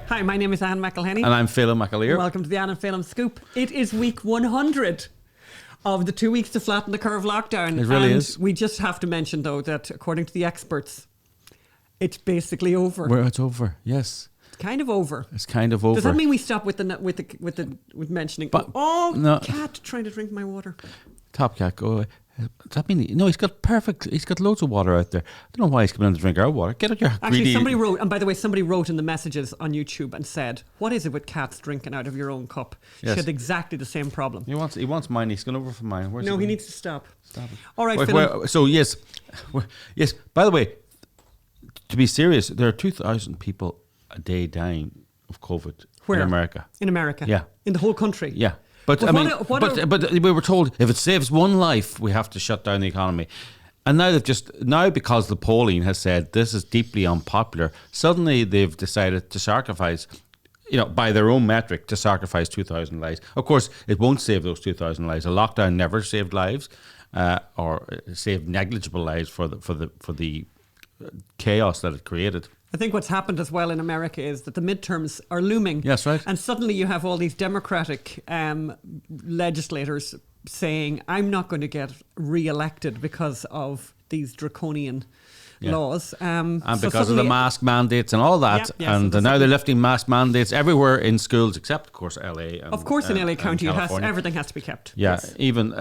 Hi, my name is Anne McElhenney. And I'm Phelim McAleer. Welcome to the Anne and Phelim Scoop. It is week 100 of the 2 weeks to flatten the curve lockdown. It really is. We just have to mention, though, that according to the experts, it's basically over. Well, it's over, yes. It's kind of over. It's kind of over. Does that mean we stop with mentioning? But, no. Cat trying to drink my water. Top cat, go away. Does that mean no? He's got loads of water out there. I don't know why he's coming in to drink our water. Get out your Actually, somebody wrote, and by the way, somebody wrote in the messages on YouTube and said, "What is it with cats drinking out of your own cup?" Yes. She had exactly the same problem. He wants mine. He's gone over for mine. No, he needs to stop. Stop it. All right, Phil. So yes. By the way, to be serious, there are 2,000 people a day dying of COVID in America. In America. Yeah. In the whole country. Yeah. But but we were told if it saves one life, we have to shut down the economy. And now because the polling has said this is deeply unpopular, suddenly they've decided to sacrifice, by their own metric, to sacrifice 2,000 lives. Of course, it won't save those 2,000 lives. A lockdown never saved lives, or saved negligible lives for the chaos that it created. I think what's happened as well in America is that the midterms are looming. Yes, right. And suddenly you have all these Democratic legislators saying, I'm not going to get re-elected because of these draconian laws. And because of the mask mandates and all that. So now they're lifting mask mandates everywhere in schools, except, of course, LA. Of course, in LA County, everything has to be kept. Yeah, yes. Even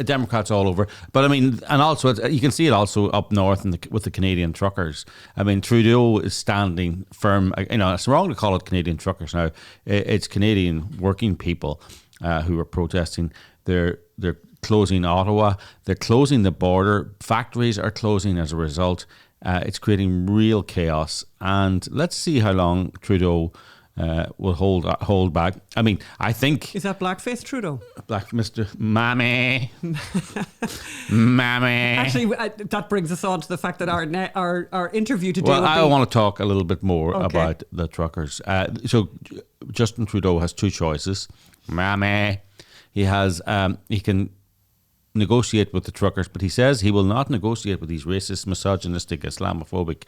Democrats all over. But I mean, and also, you can see it also up north with the Canadian truckers. I mean, Trudeau is standing firm. It's wrong to call it Canadian truckers now. It's Canadian working people who are protesting. They're closing Ottawa. They're closing the border. Factories are closing as a result. It's creating real chaos, and let's see how long Trudeau will hold back. I mean, I think... Is that blackface Trudeau? Black Mr. Mammy. Mammy. Actually, that brings us on to the fact that our interview today... Well, I want to talk a little bit more about the truckers. So Justin Trudeau has two choices. Mammy. He can negotiate with the truckers, but he says he will not negotiate with these racist, misogynistic, Islamophobic,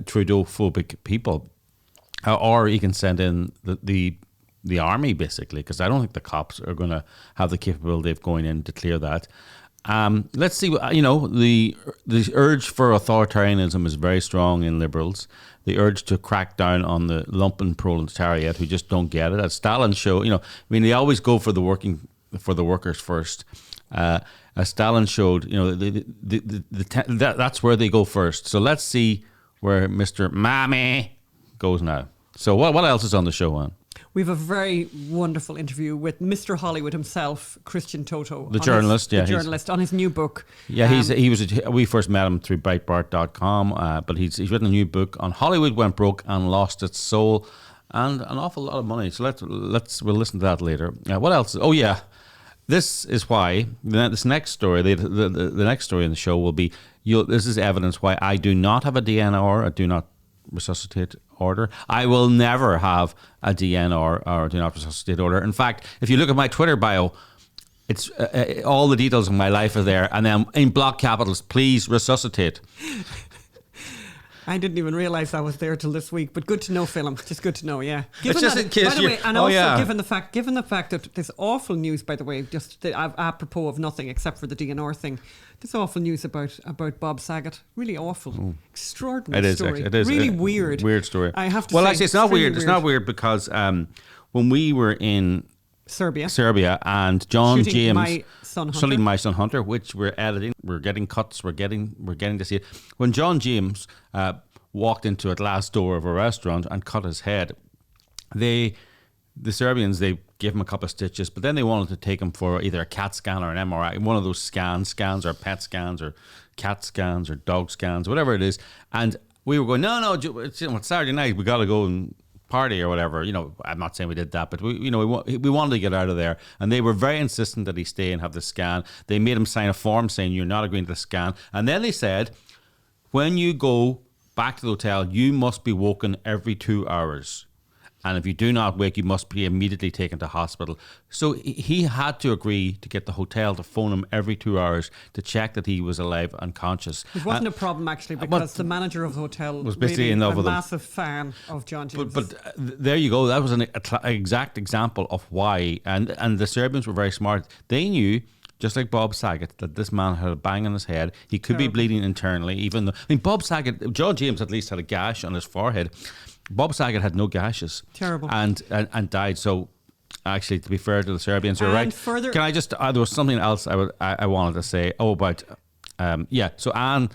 Trudeau-phobic people, or he can send in the army, basically, because I don't think the cops are going to have the capability of going in to clear that. Let's see. The urge for authoritarianism is very strong in Liberals. The urge to crack down on the lumpen proletariat who just don't get it. As Stalin showed, they always go for the workers first. As Stalin showed, that's where they go first. So let's see where Mr. Mammy goes now. So what else is on the show, Anne? We have a very wonderful interview with Mr. Hollywood himself, Christian Toto, the journalist. On his new book. Yeah, we first met him through Breitbart.com, but he's written a new book on Hollywood went broke and lost its soul and an awful lot of money. So we'll listen to that later. What else? Oh yeah. This is why this next story, the next story in the show will be. This is evidence why I do not have a DNR, a do not resuscitate order. I will never have a DNR or do not resuscitate order. In fact, if you look at my Twitter bio, it's all the details of my life are there, and then in block capitals, please resuscitate. I didn't even realise that was there till this week, but good to know, Phelim. Just good to know, yeah. It's just in case by the way, and also given the fact that there's awful news, by the way, just apropos of nothing except for the DNR thing, there's awful news about Bob Saget. Really awful, extraordinary story. It is really weird story. I have to. Well, say, actually, it's not weird. It's not weird because when we were in Serbia, and John James shooting my son Hunter, which we're editing, we're getting cuts, we're getting to see it. When John James walked into a glass door of a restaurant and cut his head, the Serbians, they gave him a couple of stitches, but then they wanted to take him for either a CAT scan or an MRI, one of those scans or PET scans or cat scans or dog scans, whatever it is. And we were going, no, it's Saturday night, we got to go and party or whatever. I'm not saying we did that, but we wanted to get out of there, and they were very insistent that he stay and have the scan. They made him sign a form saying you're not agreeing to the scan, and then they said when you go back to the hotel you must be woken every 2 hours. and if you do not wake, you must be immediately taken to hospital. So he had to agree to get the hotel to phone him every 2 hours to check that he was alive and conscious. It wasn't a problem, actually, because the manager of the hotel was basically really in love a with him. massive fan of John James. But there you go. That was an exact example of why. And the Serbians were very smart. They knew, just like Bob Saget, that this man had a bang on his head. He could be bleeding internally, even though... I mean, Bob Saget... John James at least had a gash on his forehead. Bob Saget had no gashes. Terrible. And died. So, actually, to be fair to the Serbians, you're right. Further... Can I just... there was something else I wanted to say. About... So, Anne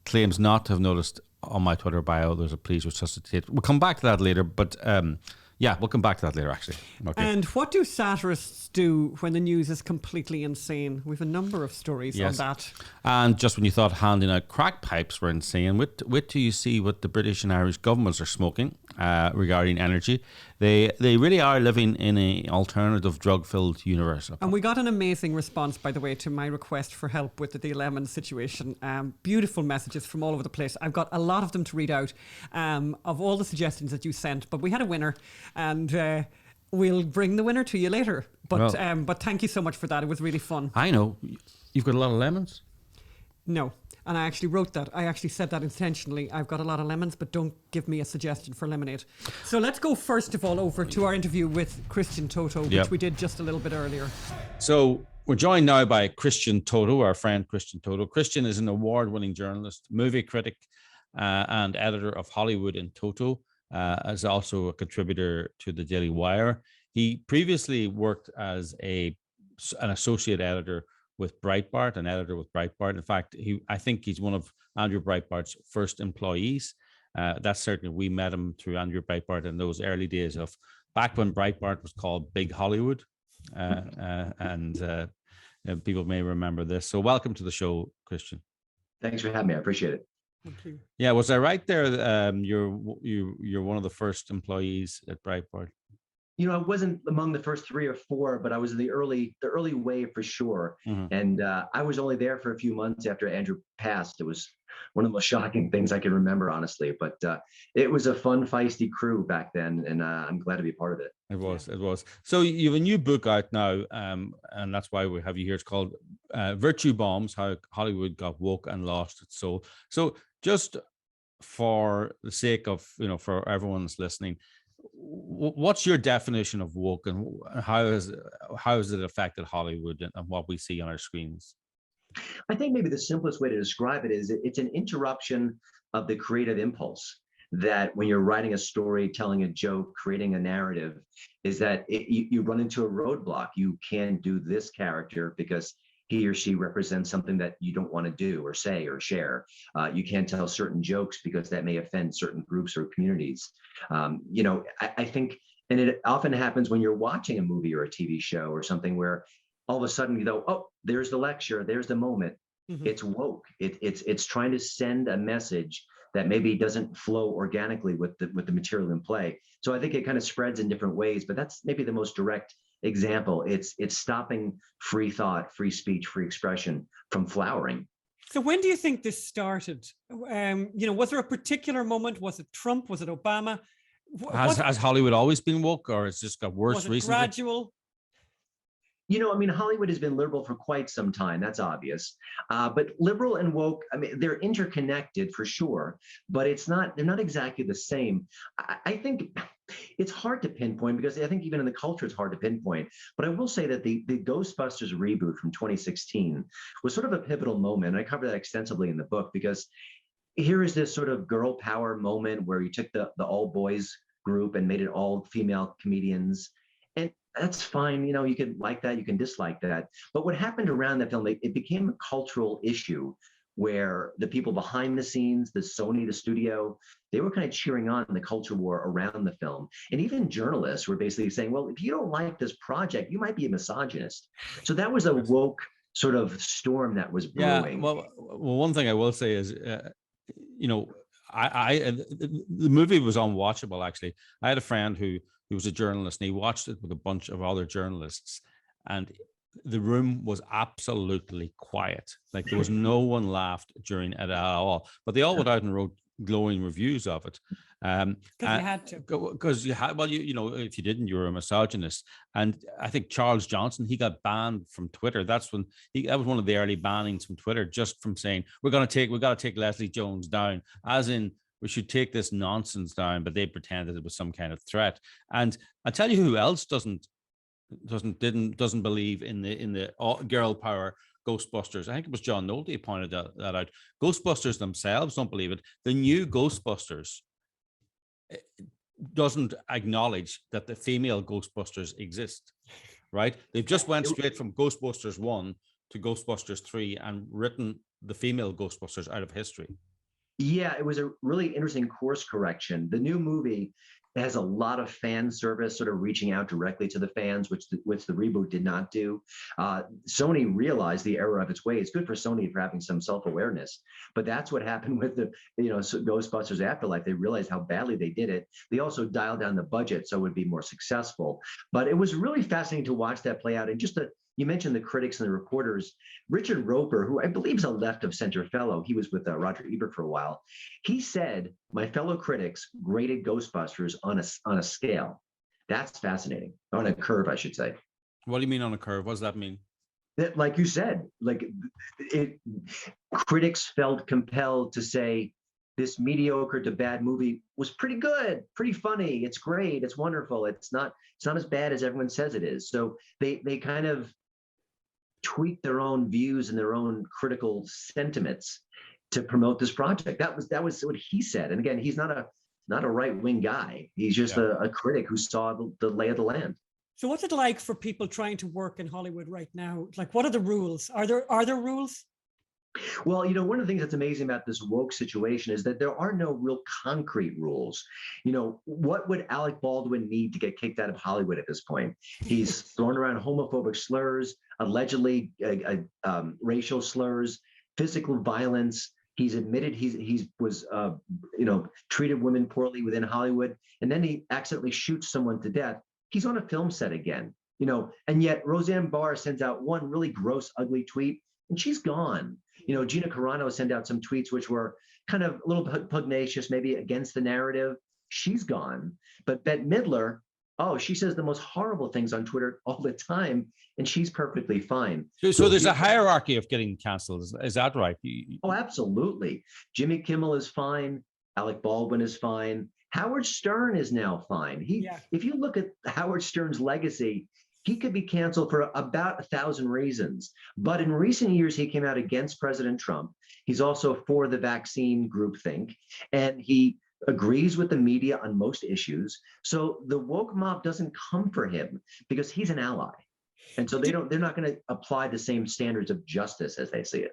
claims not to have noticed on my Twitter bio there's a please resuscitate. We'll come back to that later, but... we'll come back to that later, actually. Okay. And what do satirists do when the news is completely insane? We have a number of stories on that. And just when you thought handing out crack pipes were insane, wait till you see what the British and Irish governments are smoking regarding energy. They really are living in an alternative drug-filled universe. And we got an amazing response, by the way, to my request for help with the lemon situation. Beautiful messages from all over the place. I've got a lot of them to read out of all the suggestions that you sent. But we had a winner, and we'll bring the winner to you later. But thank you so much for that. It was really fun. I know. You've got a lot of lemons? No. And I actually wrote that. I actually said that intentionally. I've got a lot of lemons, but don't give me a suggestion for lemonade. So let's go first of all over to our interview with Christian Toto, which we did just a little bit earlier. So we're joined now by Christian Toto, our friend Christian Toto. Christian is an award-winning journalist, movie critic, and editor of Hollywood in Toto, as also a contributor to the Daily Wire. He previously worked as an associate editor with Breitbart, an editor with Breitbart. In fact, I think he's one of Andrew Breitbart's first employees. That's certainly, we met him through Andrew Breitbart in those early days of back when Breitbart was called Big Hollywood. And people may remember this. So welcome to the show, Christian. Thanks for having me. I appreciate it. Thank you. Yeah, was I right there? You're one of the first employees at Breitbart. You know, I wasn't among the first 3 or 4, but I was in the early wave for sure. Mm-hmm. And I was only there for a few months after Andrew passed. It was one of the most shocking things I can remember, honestly. But it was a fun, feisty crew back then, and I'm glad to be part of it. It was. So you have a new book out now, and that's why we have you here. It's called Virtue Bombs: How Hollywood Got Woke and Lost Its Soul. So just for the sake of, for everyone's listening, what's your definition of woke, and how has it affected Hollywood and what we see on our screens? I think maybe the simplest way to describe it is it's an interruption of the creative impulse. That when you're writing a story, telling a joke, creating a narrative, is that you run into a roadblock. You can't do this character because he or she represents something that you don't want to do or say or share. You can't tell certain jokes because that may offend certain groups or communities. I think, and it often happens when you're watching a movie or a TV show or something where all of a sudden you go, oh, there's the lecture, there's the moment. Mm-hmm. It's woke. It's trying to send a message that maybe doesn't flow organically with the material in play. So I think it kind of spreads in different ways, but that's maybe the most direct example. It's stopping free thought, free speech, free expression from flowering. So when do you think this started? Was there a particular moment? Was it Trump? Was it Obama? Has Hollywood always been woke, or it's just got worse recently? Gradual? Hollywood has been liberal for quite some time. That's obvious. But liberal and woke, they're interconnected for sure, but they're not exactly the same. I think it's hard to pinpoint because I think even in the culture, it's hard to pinpoint. But I will say that the Ghostbusters reboot from 2016 was sort of a pivotal moment. I cover that extensively in the book because here is this sort of girl power moment where you took the all boys group and made it all female comedians. And that's fine. You can like that, you can dislike that. But what happened around that film, it became a cultural issue where the people behind the scenes, the Sony, the studio, they were kind of cheering on the culture war around the film. And even journalists were basically saying, well, if you don't like this project, you might be a misogynist. So that was a woke sort of storm that was brewing. Yeah, well, one thing I will say is, the movie was unwatchable, actually. I had a friend who was a journalist, and he watched it with a bunch of other journalists, and the room was absolutely quiet. Like there was no one laughed during it at all, but they all went out and wrote glowing reviews of it. Because you had to. Because you had, well, you know, if you didn't, you were a misogynist. And I think Charles Johnson, he got banned from Twitter. That was one of the early bannings from Twitter, just from saying, we got to take Leslie Jones down, as in we should take this nonsense down, but they pretended it was some kind of threat. And I tell you who else doesn't believe in the girl power Ghostbusters. I think it was John Nolte pointed that out. Ghostbusters themselves don't believe it. The new Ghostbusters doesn't acknowledge that the female Ghostbusters exist, right? They've just went straight from Ghostbusters 1 to Ghostbusters 3 and written the female Ghostbusters out of history. Yeah, it was a really interesting course correction. The new movie has a lot of fan service, sort of reaching out directly to the fans, which the reboot did not do. Sony realized the error of its ways. Good for Sony for having some self-awareness, but that's what happened with the Ghostbusters Afterlife. They realized how badly they did it. They also dialed down the budget so it would be more successful. But it was really fascinating to watch that play out. And you mentioned the critics and the reporters. Richard Roper, who I believe is a left of center fellow, he was with Roger Ebert for a while. He said, my fellow critics graded Ghostbusters on a scale. That's fascinating. On a curve, I should say. What do you mean on a curve? What does that mean? That, like you said, critics felt compelled to say this mediocre to bad movie was pretty good, pretty funny. It's great. It's wonderful. It's not as bad as everyone says it is. So they kind of tweak their own views and their own critical sentiments to promote this project. That was what he said. And again, he's not a right-wing guy. He's just a critic who saw the lay of the land. So what's it like for people trying to work in Hollywood right now? Like, what are the rules? Are there rules? Well, one of the things that's amazing about this woke situation is that there are no real concrete rules. What would Alec Baldwin need to get kicked out of Hollywood at this point? He's thrown around homophobic slurs, allegedly racial slurs, physical violence. He's admitted he was treated women poorly within Hollywood, and then he accidentally shoots someone to death. He's on a film set again, and yet Roseanne Barr sends out one really gross, ugly tweet, and she's gone. Gina Carano sent out some tweets which were kind of a little bit pugnacious, maybe against the narrative. She's gone. But Bette Midler, she says the most horrible things on Twitter all the time, and she's perfectly fine. So there's a hierarchy of getting canceled. Is that right? Oh, absolutely. Jimmy Kimmel is fine. Alec Baldwin is fine. Howard Stern is now fine. If you look at Howard Stern's legacy, he could be canceled for about 1,000 reasons. But in recent years, he came out against President Trump. He's also for the vaccine groupthink, and he agrees with the media on most issues. So the woke mob doesn't come for him because he's an ally. And so they're not going to apply the same standards of justice as they see it.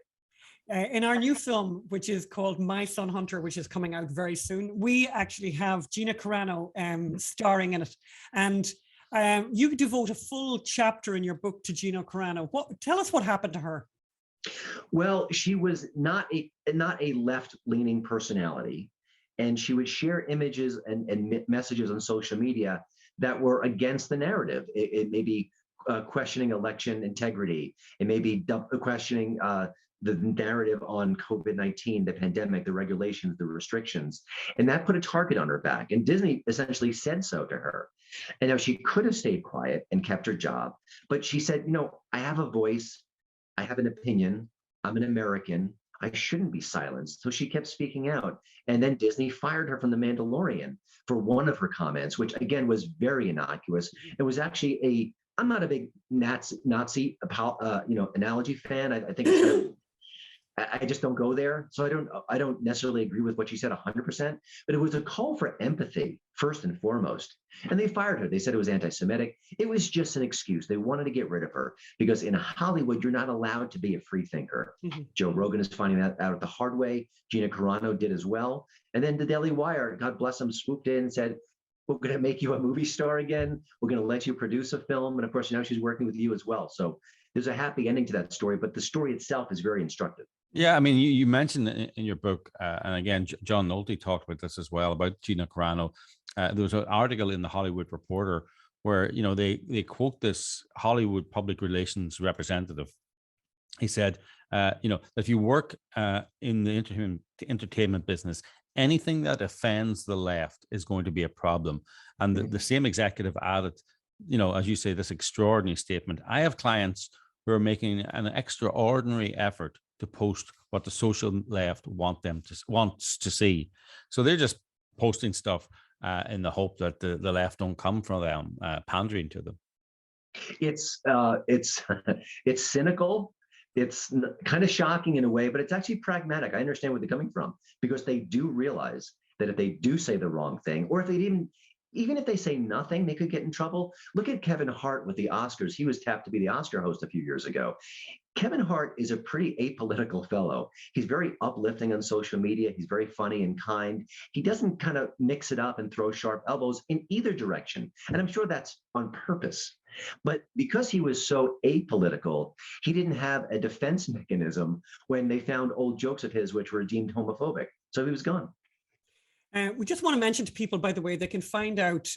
In our new film, which is called My Son Hunter, which is coming out very soon, we actually have Gina Carano starring in it. And you devote a full chapter in your book to Gina Carano. Tell us what happened to her. Well, she was not a left-leaning personality, and she would share images and messages on social media that were against the narrative. It may be questioning election integrity. It may be questioning the narrative on COVID-19, the pandemic, the regulations, the restrictions, and that put a target on her back. And Disney essentially said so to her. And now she could have stayed quiet and kept her job, but she said, I have a voice, I have an opinion, I'm an American, I shouldn't be silenced. So she kept speaking out. And then Disney fired her from The Mandalorian for one of her comments, which again was very innocuous. It was actually I'm not a big Nazi analogy fan. I think it's I just don't go there. So I don't necessarily agree with what she said 100%, but it was a call for empathy first and foremost. And they fired her. They said it was anti-Semitic. It was just an excuse. They wanted to get rid of her because in Hollywood, you're not allowed to be a free thinker. Mm-hmm. Joe Rogan is finding that out the hard way. Gina Carano did as well. And then the Daily Wire, God bless them, swooped in and said, we're going to make you a movie star again. We're going to let you produce a film. And of course, now she's working with you as well. So there's a happy ending to that story, but the story itself is very instructive. Yeah, I mean, you mentioned in your book, and again, John Nolte talked about this as well, about Gina Carano. There was an article in the Hollywood Reporter where, they quote this Hollywood public relations representative. He said, if you work in the entertainment business, anything that offends the left is going to be a problem. And the same executive added, as you say, this extraordinary statement. I have clients who are making an extraordinary effort to post what the social left wants to see. So they're just posting stuff in the hope that the left don't come for them, pandering to them. It's it's cynical. It's kind of shocking in a way, but it's actually pragmatic. I understand where they're coming from, because they do realize that if they do say the wrong thing, or if they even if they say nothing, they could get in trouble. Look at Kevin Hart with the Oscars. He was tapped to be the Oscar host a few years ago. Kevin Hart is a pretty apolitical fellow. He's very uplifting on social media. He's very funny and kind. He doesn't kind of mix it up and throw sharp elbows in either direction. And I'm sure that's on purpose. But because he was so apolitical, he didn't have a defense mechanism when they found old jokes of his which were deemed homophobic. So he was gone. We just want to mention to people, by the way, they can find out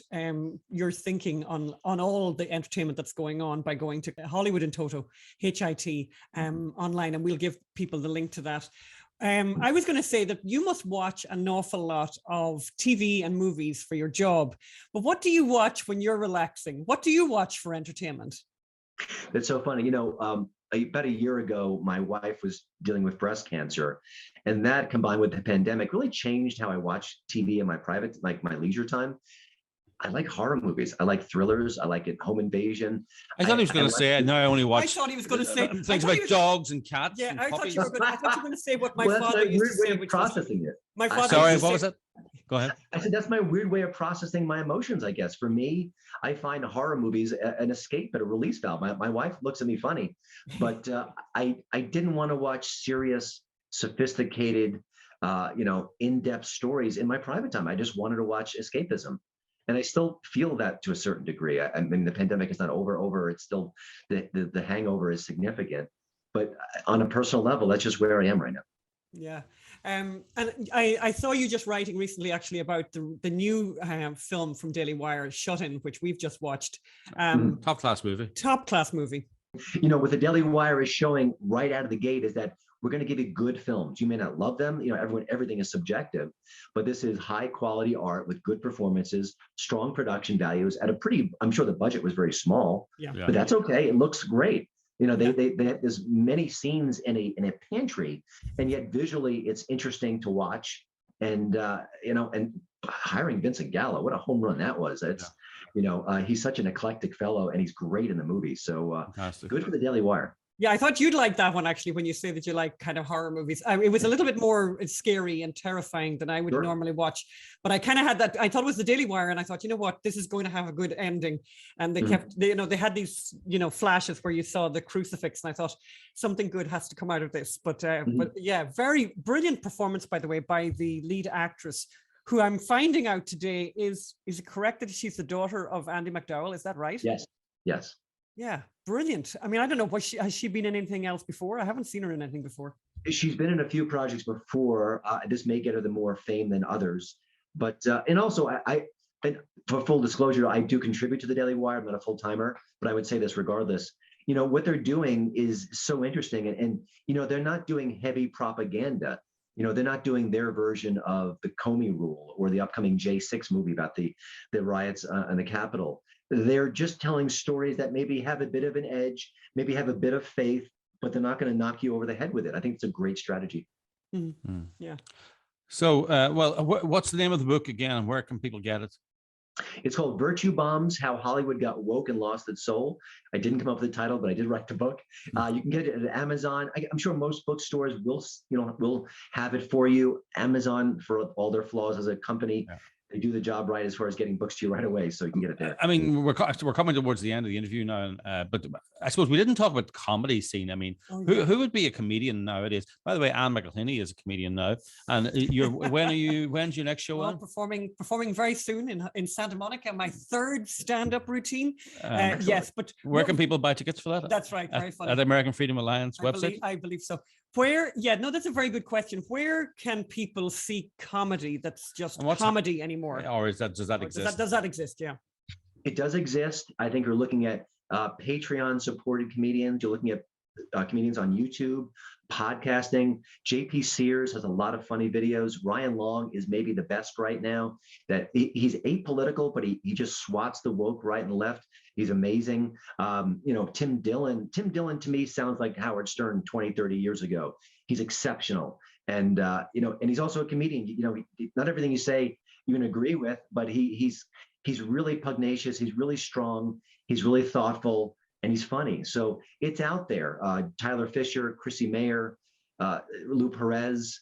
your thinking on all the entertainment that's going on by going to Hollywood and Toto, HIT, online, and we'll give people the link to that. I was going to say that you must watch an awful lot of TV and movies for your job, but what do you watch when you're relaxing? What do you watch for entertainment? It's so funny. About a year ago, my wife was dealing with breast cancer, and that combined with the pandemic really changed how I watch TV in my private, like my leisure time. I like horror movies. I like thrillers. I like home invasion. I thought he was going to say, no, I only watch. I thought he was going to say things about dogs and cats. Yeah, and I thought you were going to say what my well, father used to say. Weird way of processing it. My father. Sorry, what was it? Go ahead. I said that's my weird way of processing my emotions, I guess. For me, I find horror movies an escape, a release valve. My wife looks at me funny, but I didn't want to watch serious, sophisticated, in-depth stories in my private time. I just wanted to watch escapism. And I still feel that to a certain degree. I mean, the pandemic is not over. It's still, the hangover is significant. But on a personal level, that's just where I am right now. Yeah. And I saw you just writing recently, actually, about the new film from Daily Wire, Shut In, which we've just watched. Top class movie. Top class movie. What the Daily Wire is showing right out of the gate is that we're going to give you good films. You may not love them. Everything is subjective, but this is high quality art with good performances, strong production values at I'm sure the budget was very small, but that's okay. It looks great. There's many scenes in a pantry, and yet visually it's interesting to watch. And and hiring Vincent Gallo, what a home run that was. He's such an eclectic fellow, and he's great in the movie. So good for the Daily Wire. Yeah, I thought you'd like that one, actually, when you say that you like kind of horror movies. It was a little bit more scary and terrifying than I would normally watch. But I kind of had that. I thought it was the Daily Wire, and I thought, you know what, this is going to have a good ending. And they kept, they had these, flashes where you saw the crucifix, and I thought something good has to come out of this. But yeah, very brilliant performance, by the way, by the lead actress, who I'm finding out today is it correct that she's the daughter of Andie MacDowell? Is that right? Yes. Yeah, brilliant. I mean, I don't know, has she been in anything else before? I haven't seen her in anything before. She's been in a few projects before. This may get her the more fame than others. But, and also, and for full disclosure, I do contribute to the Daily Wire. I'm not a full-timer, but I would say this regardless. What they're doing is so interesting. And they're not doing heavy propaganda. They're not doing their version of the Comey Rule or the upcoming J6 movie about the riots in the Capitol. They're just telling stories that maybe have a bit of an edge, maybe have a bit of faith, but they're not going to knock you over the head with it. I think it's a great strategy. Yeah. So, what's the name of the book again, and where can people get it? It's called Virtue Bombs: How Hollywood Got Woke and Lost Its Soul. I didn't come up with the title, but I did write the book. You can get it at Amazon. I'm sure most bookstores will have it for you. Amazon, for all their flaws as a company, they do the job right as far as getting books to you right away, so you can get it there. I mean, we're coming towards the end of the interview now, but I suppose we didn't talk about the comedy scene. I mean, who would be a comedian nowadays? By the way, Anne McElhinney is a comedian now, and when's your next show on? Performing very soon in Santa Monica, my third stand-up routine. Yes, but where can people buy tickets for that? That's right, very funny. At the American Freedom Alliance website? I believe so. That's a very good question. Where can people see comedy that's just comedy anymore? Or does that exist? Does that exist? Yeah. It does exist. I think you're looking at Patreon supported comedians. You're looking at comedians on YouTube, podcasting. JP Sears has a lot of funny videos. Ryan Long is maybe the best right now. That he's apolitical, but he just swats the woke right and left. He's amazing. Tim Dillon to me sounds like Howard Stern 20, 30 years ago. He's exceptional. And and he's also a comedian. Not everything you say you can agree with, but he's really pugnacious. He's really strong. He's really thoughtful, and he's funny. So it's out there. Tyler Fisher, Chrissy Mayer, Lou Perez.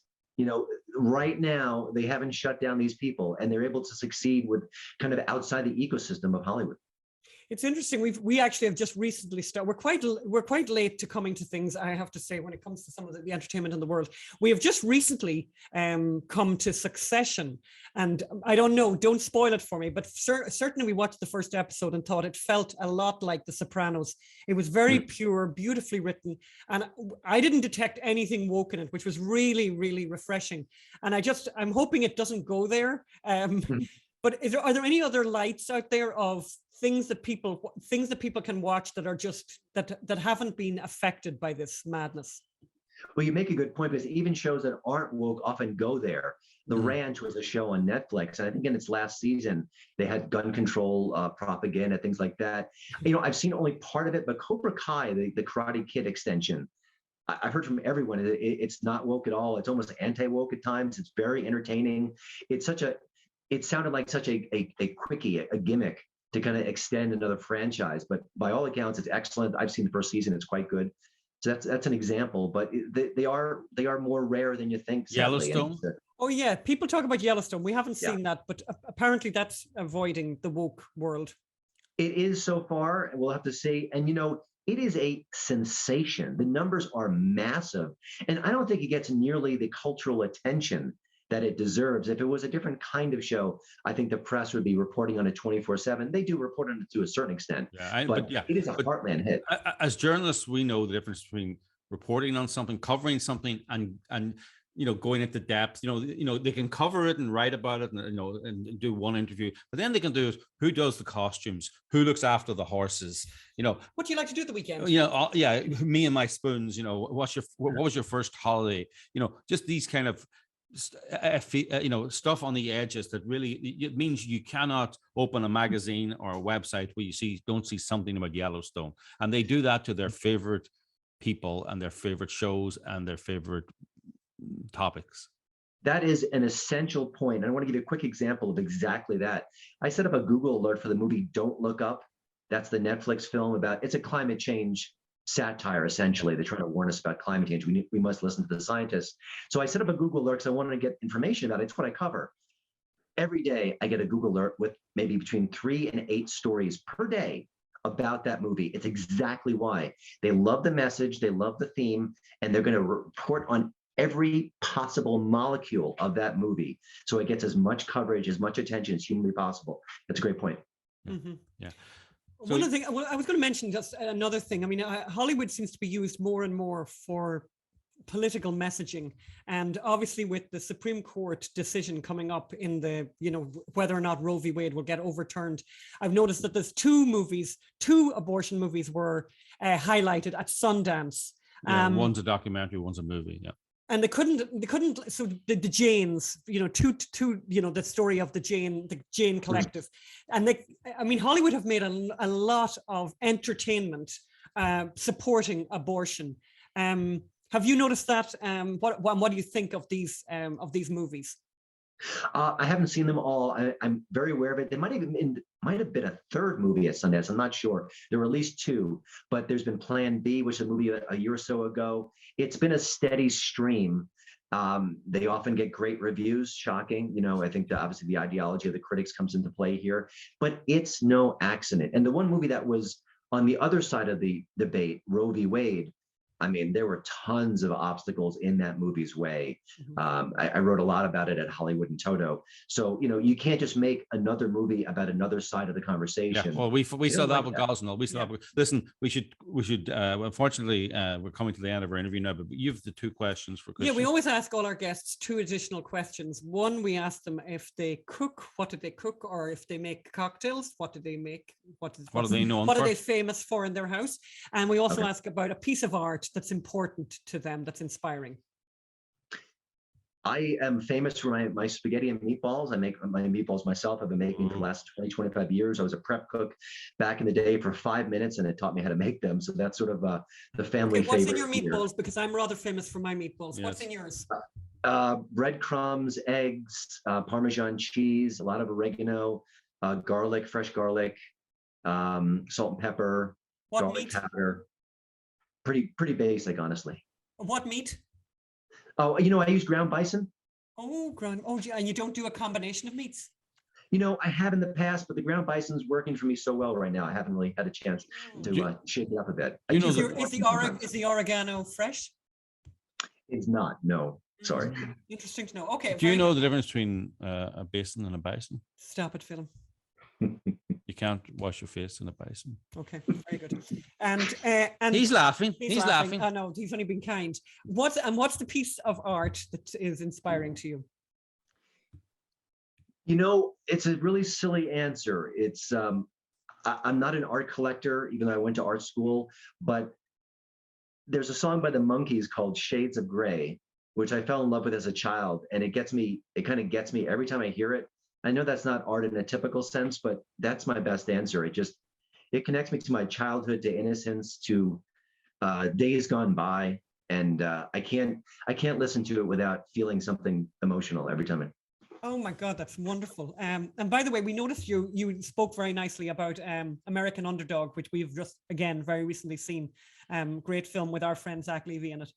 Right now they haven't shut down these people, and they're able to succeed with kind of outside the ecosystem of Hollywood. It's interesting. We actually have just recently started. We're quite late to coming to things, I have to say, when it comes to some of the entertainment in the world. We have just recently come to Succession, and I don't know. Don't spoil it for me. But certainly, we watched the first episode and thought it felt a lot like The Sopranos. It was very pure, beautifully written, and I didn't detect anything woke in it, which was really, really refreshing. And I'm hoping it doesn't go there. But are there any other lights out there of things that people can watch that are just that haven't been affected by this madness? Well, you make a good point, because even shows that aren't woke often go there. The Ranch was a show on Netflix, and I think in its last season they had gun control propaganda, things like that. I've seen only part of it, but Cobra Kai, the Karate Kid extension, I've heard from everyone it's not woke at all. It's almost anti-woke at times. It's very entertaining. It sounded like such a quickie, a gimmick to kind of extend another franchise, but by all accounts, it's excellent. I've seen the first season; it's quite good. So that's an example, but they are more rare than you think. Sadly. Yellowstone. Oh yeah, people talk about Yellowstone. We haven't seen that, but apparently that's avoiding the woke world. It is so far, and we'll have to see. And it is a sensation. The numbers are massive, and I don't think it gets nearly the cultural attention that it deserves. If it was a different kind of show, I think the press would be reporting on it 24/7. They do report on it to a certain extent, but it is a heartland hit. As journalists, we know the difference between reporting on something, covering something, and going into depth. They can cover it and write about it, and do one interview, but then they can do who does the costumes, who looks after the horses. What do you like to do the weekend? Me and my spoons. What was your first holiday? Just these kind of stuff on the edges that really, it means you cannot open a magazine or a website where you don't see something about Yellowstone. And they do that to their favorite people and their favorite shows and their favorite topics. That is an essential point. I want to give you a quick example of exactly that. I set up a Google alert for the movie Don't Look Up. That's the Netflix film it's a climate change satire, essentially. They're trying to warn us about climate change. We must listen to the scientists. So I set up a Google alert because I wanted to get information about it. It's what I cover. Every day I get a Google alert with maybe between 3 and 8 stories per day about that movie. It's exactly why. They love the message, they love the theme, and they're going to report on every possible molecule of that movie. So it gets as much coverage, as much attention as humanly possible. That's a great point. Mm-hmm. Yeah. So, one other thing, I was going to mention just another thing. I mean, Hollywood seems to be used more and more for political messaging, and obviously with the Supreme Court decision coming up in the, whether or not Roe v. Wade will get overturned, I've noticed that there's two abortion movies were highlighted at Sundance. One's a documentary, one's a movie. Yeah. And they couldn't. So the Janes, the story of the Jane Collective, and Hollywood have made a lot of entertainment supporting abortion. Have you noticed that? What do you think of these movies? I haven't seen them all. I'm very aware of it. There might have been a third movie at Sundance. I'm not sure. There were at least 2, but there's been Plan B, which is a movie a year or so ago. It's been a steady stream. They often get great reviews. Shocking. I think obviously the ideology of the critics comes into play here, but it's no accident. And the one movie that was on the other side of the debate, Roe v. Wade, I mean, there were tons of obstacles in that movie's way. I wrote a lot about it at Hollywood and Toto. So, you can't just make another movie about another side of the conversation. Yeah, well, we saw that with Gosnell. We saw that. Listen, we should. Unfortunately, we're coming to the end of our interview now. But you have the two questions for Christian. Yeah, we always ask all our guests two additional questions. One, we ask them if they cook, what did they cook, or if they make cocktails, what did they make? What are they known for? What are they famous for in their house? And we also ask about a piece of art that's important to them, that's inspiring. I am famous for my spaghetti and meatballs. I make my meatballs myself. I've been making for the last 25 years. I was a prep cook back in the day for 5 minutes, and it taught me how to make them. So that's sort of the family favorite. What's in your meatballs? Here. Because I'm rather famous for my meatballs. Yes. What's in yours? Breadcrumbs, eggs, Parmesan cheese, a lot of oregano, garlic, fresh garlic, salt and pepper, garlic powder. Pretty basic, honestly. What meat? Oh, I use ground bison. Oh, and you don't do a combination of meats? I have in the past, but the ground bison's working for me so well right now. I haven't really had a chance to shake it up a bit. Is the oregano fresh? It's not. No, sorry. Interesting to know. Okay. Do you know the difference between a bison and a bison? Stop it, Phil. You can't wash your face in a bison. Okay, very good. And he's laughing. He's laughing. I know, he's only been kind. What's the piece of art that is inspiring to you? It's a really silly answer. It's I'm not an art collector, even though I went to art school, but there's a song by the Monkees called Shades of Grey, which I fell in love with as a child, and it kind of gets me every time I hear it. I know that's not art in a typical sense, but that's my best answer. It connects me to my childhood, to innocence, to days gone by, and I can't listen to it without feeling something emotional every time. Oh my God, that's wonderful. And by the way, we noticed you spoke very nicely about American Underdog, which we've just again very recently seen. Great film with our friend Zach Levy in it.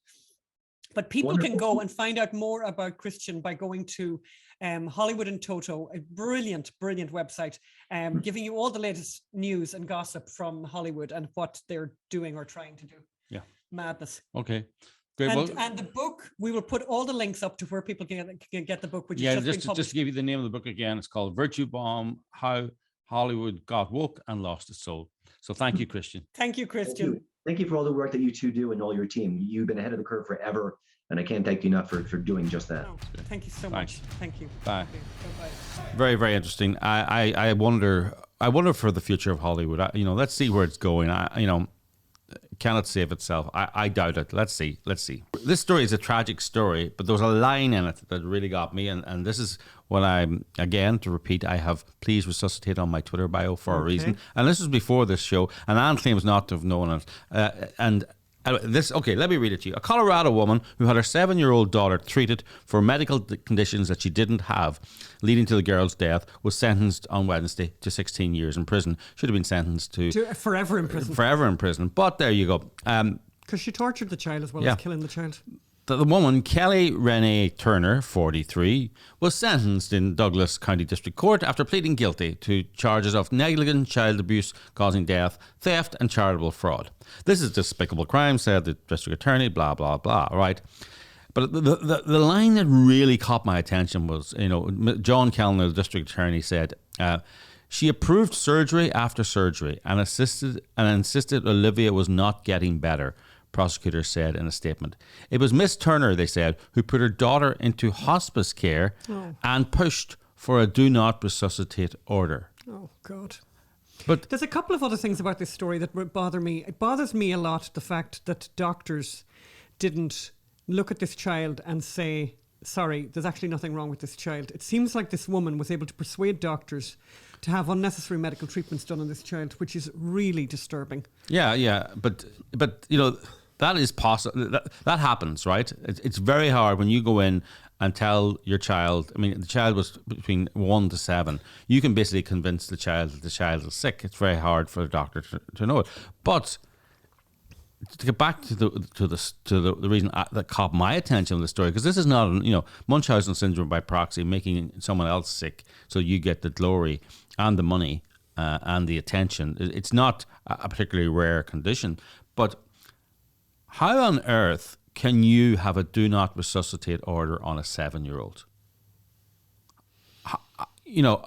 But people can go and find out more about Christian by going to Hollywood and Toto, a brilliant website, giving you all the latest news and gossip from Hollywood and what they're doing or trying to do. Yeah. Madness. Okay. Great. And the book, we will put all the links up to where people can get the book, which is just to give you the name of the book again, it's called Virtue Bomb, How Hollywood Got Woke and Lost Its Soul. So thank you, Christian. Thank you, Christian. Thank you for all the work that you two do and all your team. You've been ahead of the curve forever, and I can't thank you enough for doing just that. Oh, thank you so much. Thank you. Bye. Bye. Very, very interesting. I wonder for the future of Hollywood. Let's see where it's going. Can it save itself? I doubt it. Let's see. This story is a tragic story, but there was a line in it that really got me, and this is what I'm, again, to repeat, I have please resuscitate on my Twitter bio for a reason. And this was before this show, and Anne claims not to have known it. Let me read it to you. A Colorado woman who had her 7-year-old daughter treated for medical conditions that she didn't have, leading to the girl's death, was sentenced on Wednesday to 16 years in prison. Should have been sentenced to forever in prison. Forever in prison. But there you go. Because she tortured the child as well as killing the child. The woman, Kelly Renee Turner, 43, was sentenced in Douglas County District Court after pleading guilty to charges of negligent child abuse causing death, theft and charitable fraud. This is despicable crime, said the district attorney, blah, blah, blah, right? But the line that really caught my attention was, John Kellner, the district attorney, said, she approved surgery after surgery and insisted Olivia was not getting better. Prosecutors said in a statement. It was Miss Turner, they said, who put her daughter into hospice care and pushed for a do not resuscitate order. Oh, God. But there's a couple of other things about this story that bother me. It bothers me a lot, the fact that doctors didn't look at this child and say, sorry, there's actually nothing wrong with this child. It seems like this woman was able to persuade doctors to have unnecessary medical treatments done on this child, which is really disturbing. Yeah. But that is possible. That happens, right? It's very hard when you go in and tell your child. I mean, the child was between 1 to 7. You can basically convince the child that the child is sick. It's very hard for the doctor to know it. But to get back to the reason that caught my attention in the story, because this is not Munchausen syndrome by proxy, making someone else sick so you get the glory and the money and the attention. It's not a particularly rare condition, but how on earth can you have a do not resuscitate order on a 7-year-old? You know,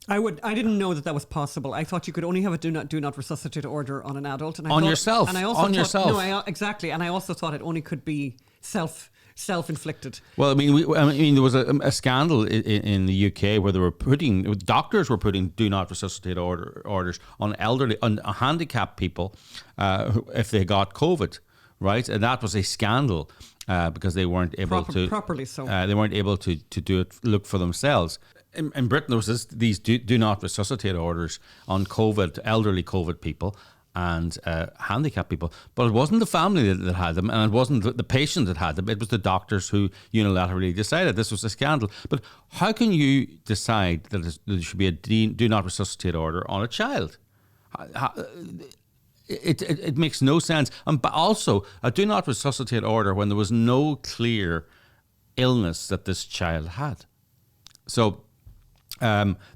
I didn't know that was possible. I thought you could only have a do not resuscitate order on an adult. And yourself. And I also on thought, yourself. No, exactly. And I also thought it only could be self-inflicted. Well, I mean, there was a scandal in the UK where doctors were putting do not resuscitate orders on handicapped people if they got COVID, right? And that was a scandal because they weren't able to properly so. They weren't able to do it, look for themselves. In Britain, there was these do not resuscitate orders on elderly COVID people and handicapped people. But it wasn't the family that had them, and it wasn't the patient that had them. It was the doctors who unilaterally decided this was a scandal. But how can you decide that there should be a do not resuscitate order on a child? It makes no sense. But also, a do not resuscitate order when there was no clear illness that this child had. So,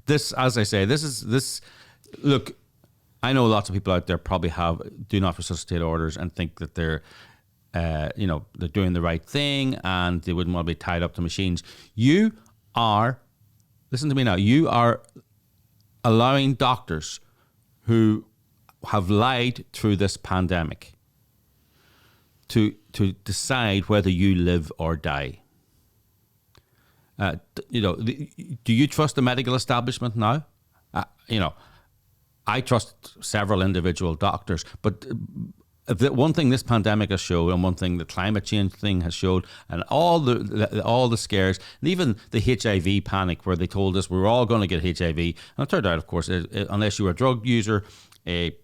this, as I say, look, I know lots of people out there probably have do not resuscitate orders and think that they're doing the right thing and they wouldn't want to be tied up to machines. Listen to me now, you are allowing doctors who have lied through this pandemic to decide whether you live or die. Do you trust the medical establishment now? I trust several individual doctors, but the one thing this pandemic has showed, and one thing the climate change thing has showed, and all the scares, and even the HIV panic, where they told us we're all going to get HIV, and it turned out, of course, unless you were a drug user, a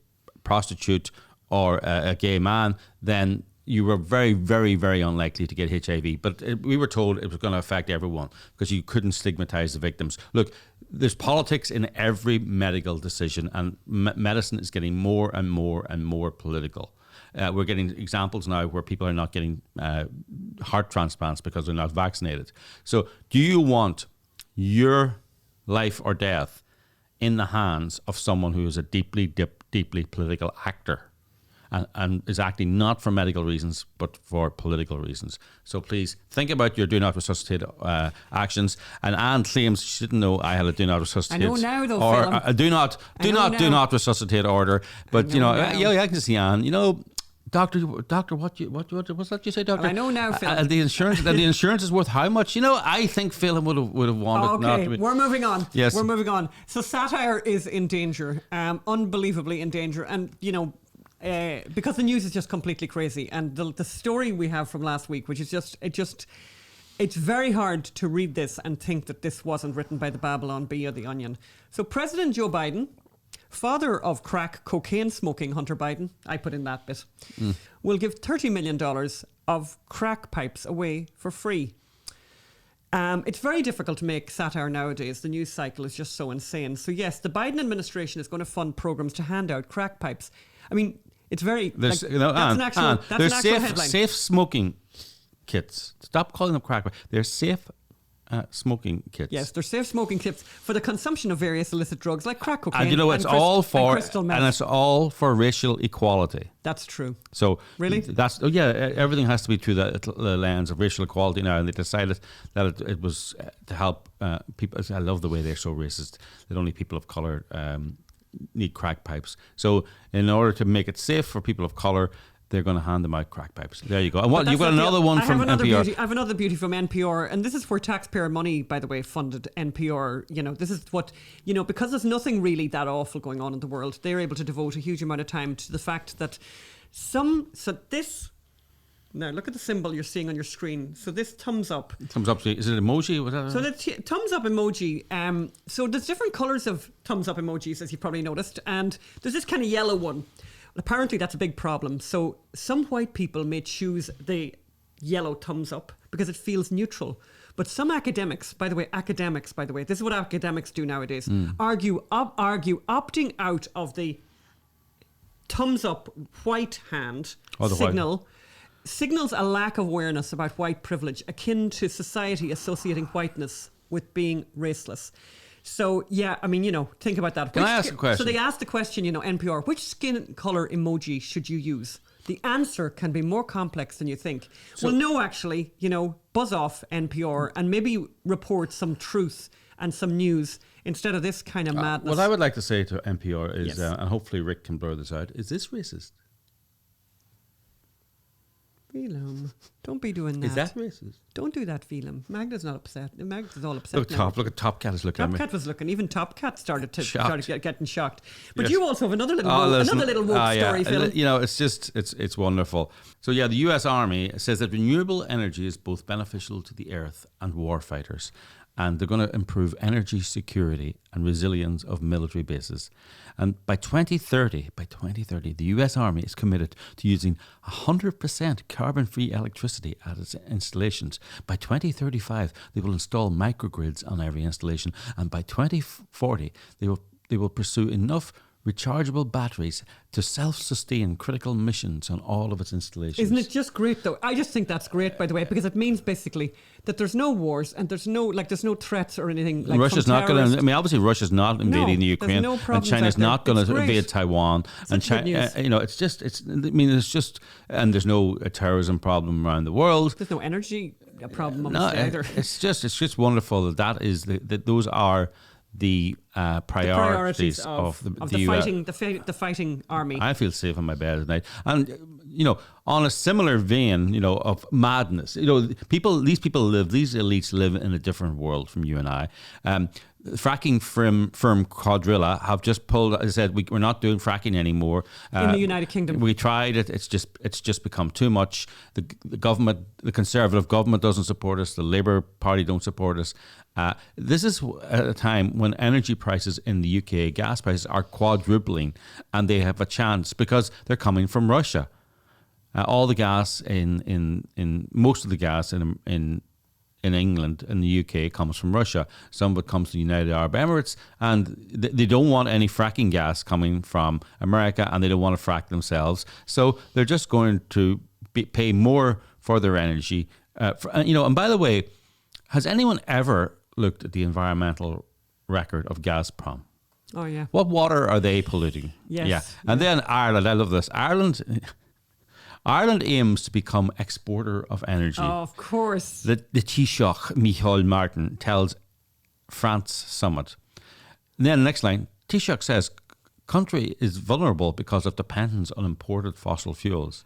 prostitute, or a gay man, then you were very, very, very unlikely to get HIV. But we were told it was going to affect everyone because you couldn't stigmatize the victims. Look, there's politics in every medical decision, and medicine is getting more and more and more political. We're getting examples now where people are not getting heart transplants because they're not vaccinated. So do you want your life or death in the hands of someone who is a deeply, deeply political actor? And is acting not for medical reasons, but for political reasons. So please think about your do not resuscitate actions. And Anne claims she didn't know I had a do not resuscitate. I know now, though, or Phil. a do not resuscitate order. But I can see Anne. Doctor, what's that you say, Doctor? I know now, Phil. The insurance is worth how much? I think Phil would have wanted. Okay, we're moving on. Yes, we're moving on. So satire is in danger, unbelievably in danger, and because the news is just completely crazy, and the story we have from last week, which is it's very hard to read this and think that this wasn't written by the Babylon Bee or the Onion. So President Joe Biden, father of crack cocaine smoking Hunter Biden, I put in that bit, will give $30 million of crack pipes away for free. It's very difficult to make satire nowadays. The news cycle is just so insane. So yes, the Biden administration is going to fund programs to hand out crack pipes. I mean, it's very... that's an actual headline. Safe smoking kits. Stop calling them crack pipes. They're safe smoking kits. Yes, they're safe smoking kits for the consumption of various illicit drugs like crack cocaine. And it's all for racial equality. That's true. So really, everything has to be through the lens of racial equality now, and they decided that it was to help people. I love the way they're so racist that only people of color need crack pipes. So in order to make it safe for people of color, they're going to hand them out crack pipes. There you go. And you've got another one from NPR. I have another beauty from NPR, and this is where taxpayer money, by the way, funded NPR. This is what, because there's nothing really that awful going on in the world, they're able to devote a huge amount of time to the fact that now look at the symbol you're seeing on your screen. So this thumbs up. Thumbs up. Is it emoji? So the thumbs up emoji. So there's different colours of thumbs up emojis, as you probably noticed, and there's this kind of yellow one. Apparently that's a big problem. So some white people may choose the yellow thumbs up because it feels neutral. But some academics, by the way, this is what academics do nowadays, argue opting out of the thumbs up white hand signals a lack of awareness about white privilege, akin to society associating whiteness with being raceless. So, think about that. Can I ask a question? So they asked the question, NPR, which skin color emoji should you use? The answer can be more complex than you think. Well, no, actually, buzz off NPR and maybe report some truth and some news instead of this kind of madness. What I would like to say to NPR is, and hopefully Rick can blur this out, is this racist? Phelim, don't be doing that. Is that racist? Don't do that, Phelim. Magda's not upset. Magda's all upset. Look at Top Cat is looking at me. Top Cat was looking. Even Top Cat started getting shocked. But Yes. you also have another little woke story, Phil. It's wonderful. So the U.S. Army says that renewable energy is both beneficial to the earth and warfighters, and they're going to improve energy security and resilience of military bases. And by 2030, the U.S. Army is committed to using 100% carbon-free electricity at its installations. By 2035, they will install microgrids on every installation, and by 2040, they will pursue enough rechargeable batteries to self-sustain critical missions on all of its installations. Isn't it just great, though? I just think that's great, by the way, because it means basically that there's no wars and there's no threats or anything. Like Russia's not going to. I mean, obviously, Russia's not invading the Ukraine, no and China's not going to invade Taiwan. And China, and there's no terrorism problem around the world. There's no energy problem either. It's just wonderful that is that those are the priorities of the fighting army. I feel safe in my bed at night, and on a similar vein, of madness. These elites live in a different world from you and I. Fracking firm Quadrilla have just pulled. As I said, we're not doing fracking anymore in the United Kingdom. We tried it. It's just become too much. The government, the Conservative government, doesn't support us. The Labour Party don't support us. This is at a time when energy prices in the UK, gas prices, are quadrupling, and they have a chance because they're coming from Russia. All the gas in most of the gas in England, in the UK, comes from Russia. Some of it comes from the United Arab Emirates, and they don't want any fracking gas coming from America, and they don't want to frack themselves. So they're just going to pay more for their energy. And by the way, has anyone ever looked at the environmental record of Gazprom? Oh, yeah. What water are they polluting? Yes. Yeah. And then Ireland, I love this. Ireland aims to become exporter of energy. Oh, of course. The Taoiseach, Micheál Martin, tells France Summit. And then the next line, Taoiseach says, country is vulnerable because of dependence on imported fossil fuels.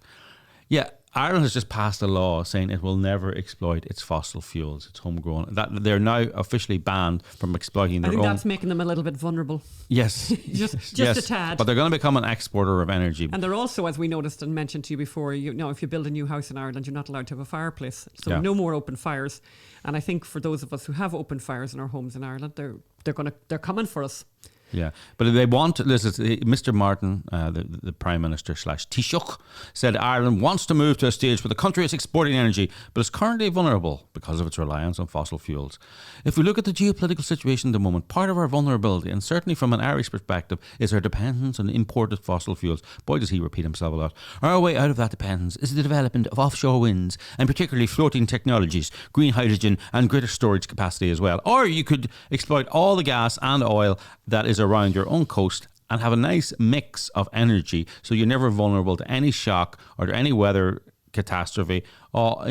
Yeah, Ireland has just passed a law saying it will never exploit its fossil fuels, its homegrown. That they're now officially banned from exploiting their own. I think that's making them a little bit vulnerable. Yes, just a tad. But they're going to become an exporter of energy. And they're also, as we noticed and mentioned to you before, if you build a new house in Ireland, you're not allowed to have a fireplace. So no more open fires. And I think for those of us who have open fires in our homes in Ireland, they're coming for us. Yeah, but they want. Mr. Martin, the Prime Minister / Taoiseach, said Ireland wants to move to a stage where the country is exporting energy, but is currently vulnerable because of its reliance on fossil fuels. If we look at the geopolitical situation at the moment, part of our vulnerability, and certainly from an Irish perspective, is our dependence on imported fossil fuels. Boy, does he repeat himself a lot. Our way out of that dependence is the development of offshore winds, and particularly floating technologies, green hydrogen, and greater storage capacity as well. Or you could exploit all the gas and oil that is around your own coast and have a nice mix of energy, so you're never vulnerable to any shock or to any weather catastrophe. Or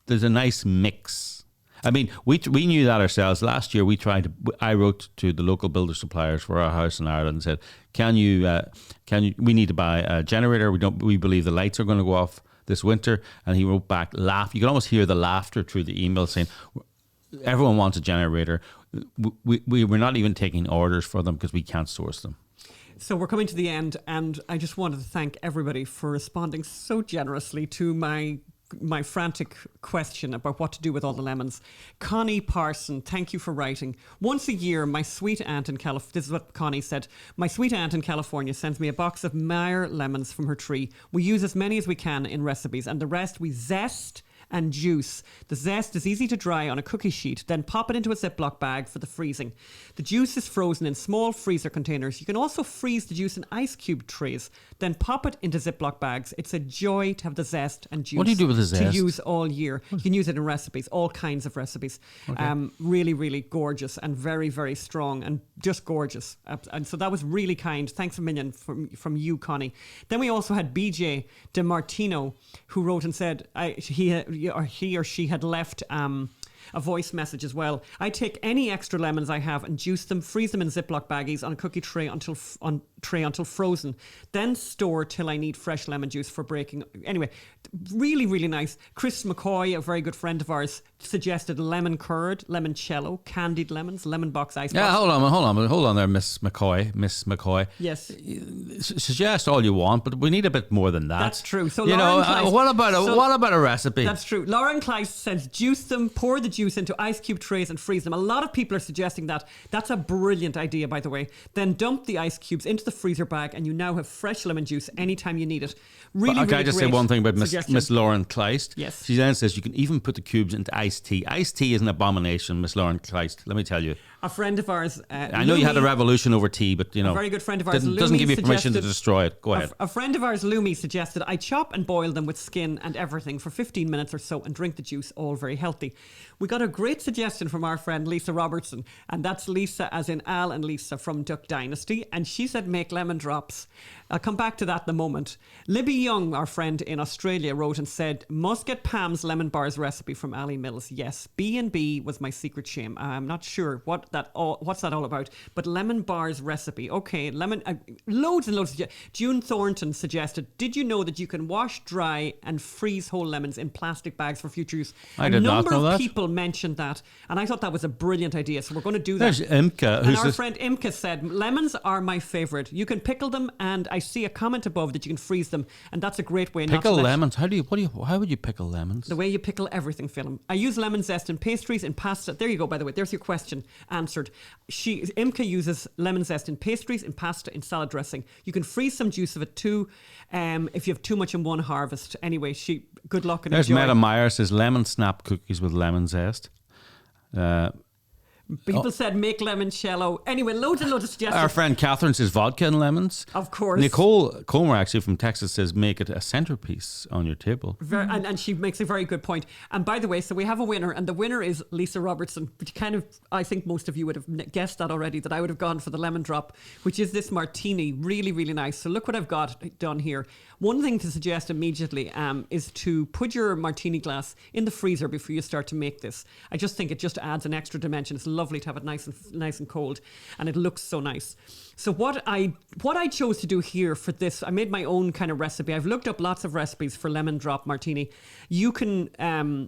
there's a nice mix. I mean, we knew that ourselves. Last year, I wrote to the local builder suppliers for our house in Ireland and said, we need to buy a generator. We believe the lights are going to go off this winter. And he wrote back, laugh. You can almost hear the laughter through the email saying, everyone wants a generator. We're not even taking orders for them because we can't source them. So we're coming to the end, and I just wanted to thank everybody for responding so generously to my frantic question about what to do with all the lemons. Connie Parson, thank you for writing. Once a year, my sweet aunt in California, this is what Connie said, my sweet aunt in California sends me a box of Meyer lemons from her tree. We use as many as we can in recipes, and the rest we zest and juice. The zest is easy to dry on a cookie sheet, then pop it into a Ziploc bag for the freezing. The juice is frozen in small freezer containers. You can also freeze the juice in ice cube trays, then pop it into Ziploc bags. It's a joy to have the zest and juice. What do you do with the zest? To use all year. You can use it in recipes, all kinds of recipes. Okay. Really, really gorgeous and very, very strong and just gorgeous. And so that was really kind. Thanks a million from you, Connie. Then we also had BJ DeMartino, who wrote and said he or she had left a voice message as well. I take any extra lemons I have and juice them, freeze them in Ziploc baggies on a cookie tray until frozen, then store till I need fresh lemon juice for breaking. Anyway, really, really nice. Chris McCoy, a very good friend of ours, suggested lemon curd, limoncello, candied lemons, lemon box ice. Yeah, hold on there, Miss McCoy. Yes. Suggest all you want, but we need a bit more than that. That's true. So what about a recipe? That's true. Lauren Kleist says juice them, pour the juice into ice cube trays and freeze them. A lot of people are suggesting that. That's a brilliant idea, by the way. Then dump the ice cubes into the freezer bag and you now have fresh lemon juice anytime you need it. Really, can I just say one thing about Miss Lauren Kleist? Yes. She then says you can even put the cubes into iced tea. Iced tea is an abomination, Miss Lauren Kleist. Let me tell you. A friend of ours... I know you had a revolution over tea, but a very good friend of ours, doesn't give you permission to destroy it. Go ahead. A friend of ours, Lumi, suggested I chop and boil them with skin and everything for 15 minutes or so and drink the juice, all very healthy. We got a great suggestion from our friend Lisa Robertson, and that's Lisa as in Al and Lisa from Duck Dynasty, and she said make lemon drops. I'll come back to that in a moment. Libby Young, our friend in Australia, wrote and said, must get Pam's lemon bars recipe from Ali Mills. Yes, B&B was my secret shame. I'm not sure what's that all about, but lemon bars recipe. Okay, loads and loads. June Thornton suggested, did you know that you can wash, dry and freeze whole lemons in plastic bags for future use? I did not know that. A number of people mentioned that, and I thought that was a brilliant idea, so we're going to do that. There's Imka. And our friend Imka said, lemons are my favourite. You can pickle them, and I see a comment above that you can freeze them, and that's a great way. Pickle lemons? How would you pickle lemons? The way you pickle everything, Phil. I use lemon zest in pastries and pasta. There you go, by the way. There's your question answered. Imka uses lemon zest in pastries, in pasta, in salad dressing. You can freeze some juice of it too, if you have too much in one harvest. Anyway, good luck and There's enjoy. Meta Meyer says lemon snap cookies with lemon zest. People said make limoncello. Anyway, loads and loads of suggestions. Our friend Catherine says vodka and lemons. Of course. Nicole Comer, actually from Texas, says make it a centerpiece on your table. And she makes a very good point. And by the way, so we have a winner, and the winner is Lisa Robertson, which I think most of you would have guessed that already, that I would have gone for the lemon drop, which is this martini. Really, really nice. So look what I've got done here. One thing to suggest immediately is to put your martini glass in the freezer before you start to make this. I just think it just adds an extra dimension. It's lovely to have it nice and cold, and it looks so nice. So what I chose to do here for this, I made my own kind of recipe. I've looked up lots of recipes for lemon drop martini. You can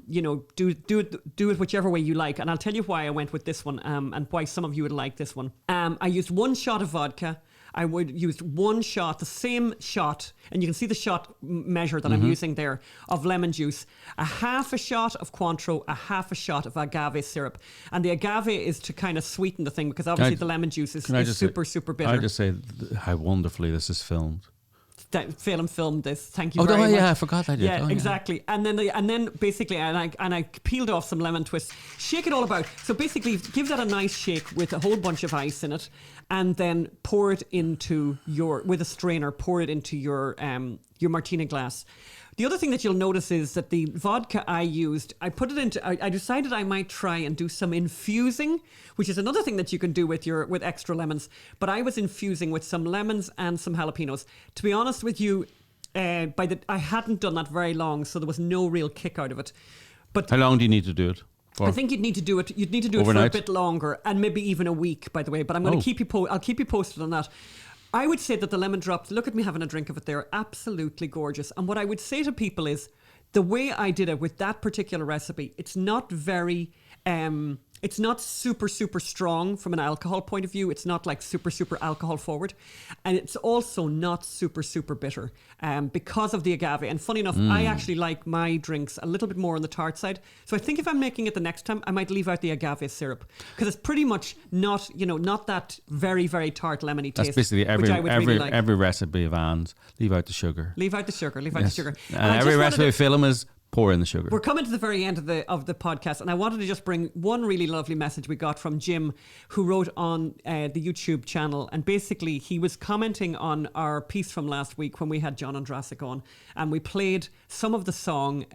do it whichever way you like, and I'll tell you why I went with this one, and why some of you would like this one. I used 1 shot of vodka. I would use 1 shot, the same shot, and you can see the shot measure that I'm using there, of lemon juice, a half a shot of Cointreau, a half a shot of agave syrup. And the agave is to kind of sweeten the thing, because obviously the lemon juice is super bitter. I just say how wonderfully this is filmed. Filmed this. Thank you very much. Yeah, I forgot I did. Yeah, exactly. And then basically, and I peeled off some lemon twists. Shake it all about. So basically, give that a nice shake with a whole bunch of ice in it, and then pour it into with a strainer. Pour it into your martini glass. The other thing that you'll notice is that the vodka I used, I decided I might try and do some infusing, which is another thing that you can do with extra lemons. But I was infusing with some lemons and some jalapenos. To be honest with you, I hadn't done that very long, so there was no real kick out of it. But how long do you need to do it for? I think you'd need to do it overnight? For a bit longer, and maybe even a week, by the way. But I'm going to I'll keep you posted on that. I would say that the lemon drops, look at me having a drink of it there, absolutely gorgeous. And what I would say to people is, the way I did it with that particular recipe, it's not very... it's not super strong from an alcohol point of view. It's not like super alcohol forward. And it's also not super bitter because of the agave. And funny enough, I actually like my drinks a little bit more on the tart side. So I think if I'm making it the next time, I might leave out the agave syrup, because it's pretty much not that very tart lemony taste. That's basically every recipe of Anne's. Leave out the sugar. Leave out the sugar. And every recipe of Philem is pour in the sugar. We're coming to the very end of the podcast, and I wanted to just bring one really lovely message we got from Jim, who wrote on the YouTube channel, and basically he was commenting on our piece from last week when we had John Ondrasik on, and we played some of the song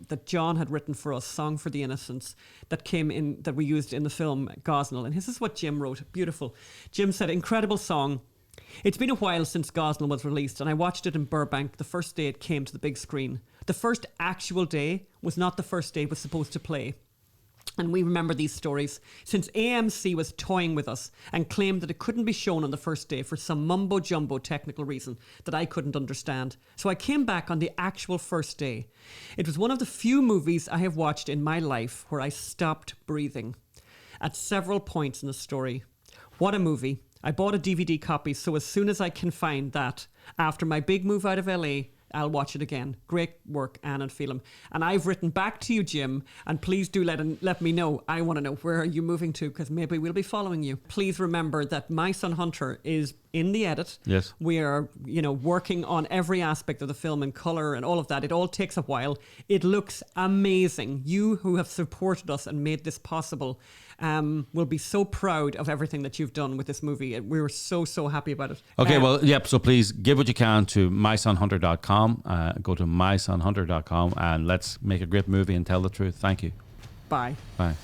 that John had written for us, Song for the Innocents, that came in, that we used in the film Gosnell, and this is what Jim wrote. Beautiful. Jim said, incredible song. It's been a while since Gosnell was released, and I watched it in Burbank the first day it came to the big screen. The first actual day was not the first day it was supposed to play. And we remember these stories since AMC was toying with us and claimed that it couldn't be shown on the first day for some mumbo-jumbo technical reason that I couldn't understand. So I came back on the actual first day. It was one of the few movies I have watched in my life where I stopped breathing at several points in the story. What a movie. I bought a DVD copy, so as soon as I can find that, after my big move out of LA, I'll watch it again. Great work, Anne and Phelim. And I've written back to you, Jim, and please do let me know. I want to know, where are you moving to? Because maybe we'll be following you. Please remember that My Son Hunter is in the edit. Yes. We are, working on every aspect of the film in colour and all of that. It all takes a while. It looks amazing. You who have supported us and made this possible will be so proud of everything that you've done with this movie. We were so, so happy about it. Okay, so please give what you can to mysonhunter.com. Go to mysonhunter.com and let's make a great movie and tell the truth. Thank you. Bye. Bye.